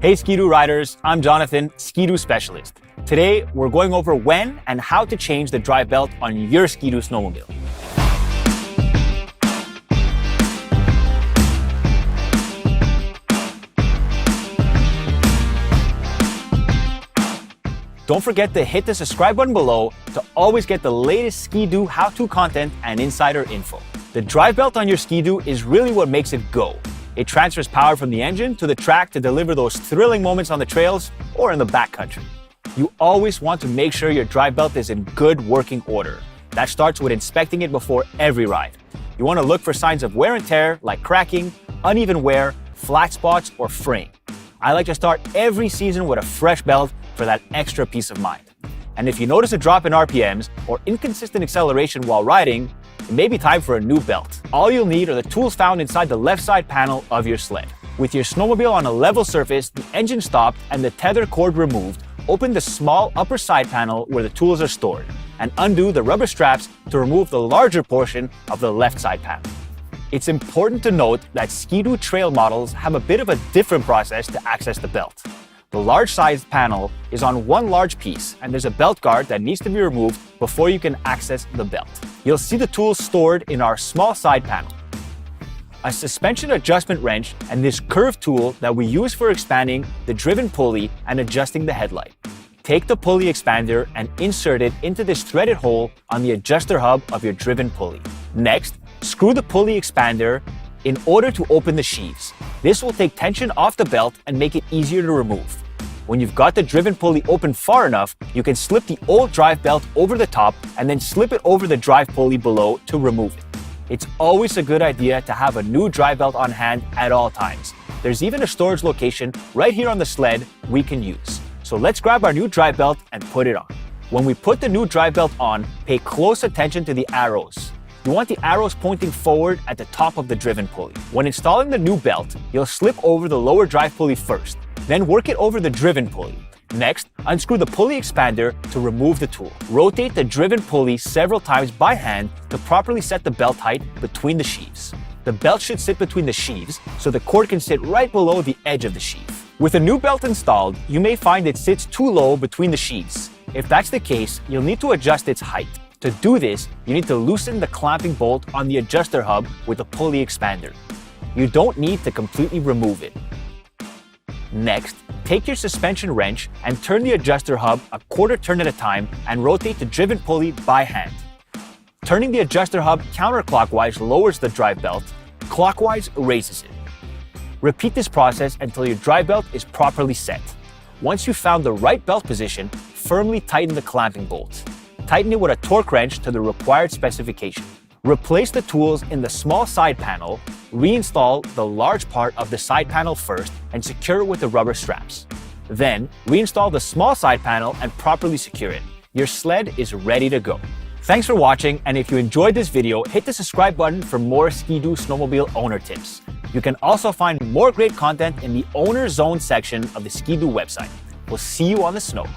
Hey Ski-Doo riders, I'm Jonathan, Ski-Doo specialist. Today, we're going over when and how to change the drive belt on your Ski-Doo snowmobile. Don't forget to hit the subscribe button below to always get the latest Ski-Doo how-to content and insider info. The drive belt on your Ski-Doo is really what makes it go. It transfers power from the engine to the track to deliver those thrilling moments on the trails or in the backcountry. You always want to make sure your drive belt is in good working order. That starts with inspecting it before every ride. You want to look for signs of wear and tear like cracking, uneven wear, flat spots, or fraying. I like to start every season with a fresh belt for that extra peace of mind. And if you notice a drop in RPMs or inconsistent acceleration while riding, it may be time for a new belt. All you'll need are the tools found inside the left side panel of your sled. With your snowmobile on a level surface, the engine stopped, and the tether cord removed, open the small upper side panel where the tools are stored, and undo the rubber straps to remove the larger portion of the left side panel. It's important to note that Ski-Doo trail models have a bit of a different process to access the belt. The large-sized panel is on one large piece, and there's a belt guard that needs to be removed before you can access the belt. You'll see the tools stored in our small side panel. A suspension adjustment wrench and this curved tool that we use for expanding the driven pulley and adjusting the headlight. Take the pulley expander and insert it into this threaded hole on the adjuster hub of your driven pulley. Next, screw the pulley expander in order to open the sheaves. This will take tension off the belt and make it easier to remove. When you've got the driven pulley open far enough, you can slip the old drive belt over the top and then slip it over the drive pulley below to remove it. It's always a good idea to have a new drive belt on hand at all times. There's even a storage location right here on the sled we can use. So let's grab our new drive belt and put it on. When we put the new drive belt on, pay close attention to the arrows. You want the arrows pointing forward at the top of the driven pulley. When installing the new belt, you'll slip over the lower drive pulley first, then work it over the driven pulley. Next, unscrew the pulley expander to remove the tool. Rotate the driven pulley several times by hand to properly set the belt height between the sheaves. The belt should sit between the sheaves, so the cord can sit right below the edge of the sheave. With a new belt installed, you may find it sits too low between the sheaves. If that's the case, you'll need to adjust its height. To do this, you need to loosen the clamping bolt on the adjuster hub with a pulley expander. You don't need to completely remove it. Next, take your suspension wrench and turn the adjuster hub a quarter turn at a time and rotate the driven pulley by hand. Turning the adjuster hub counterclockwise lowers the drive belt, clockwise raises it. Repeat this process until your drive belt is properly set. Once you've found the right belt position, firmly tighten the clamping bolt. Tighten it with a torque wrench to the required specification. Replace the tools in the small side panel, reinstall the large part of the side panel first, and secure it with the rubber straps. Then, reinstall the small side panel and properly secure it. Your sled is ready to go. Thanks for watching, and if you enjoyed this video, hit the subscribe button for more Ski-Doo snowmobile owner tips. You can also find more great content in the Owner Zone section of the Ski-Doo website. We'll see you on the snow.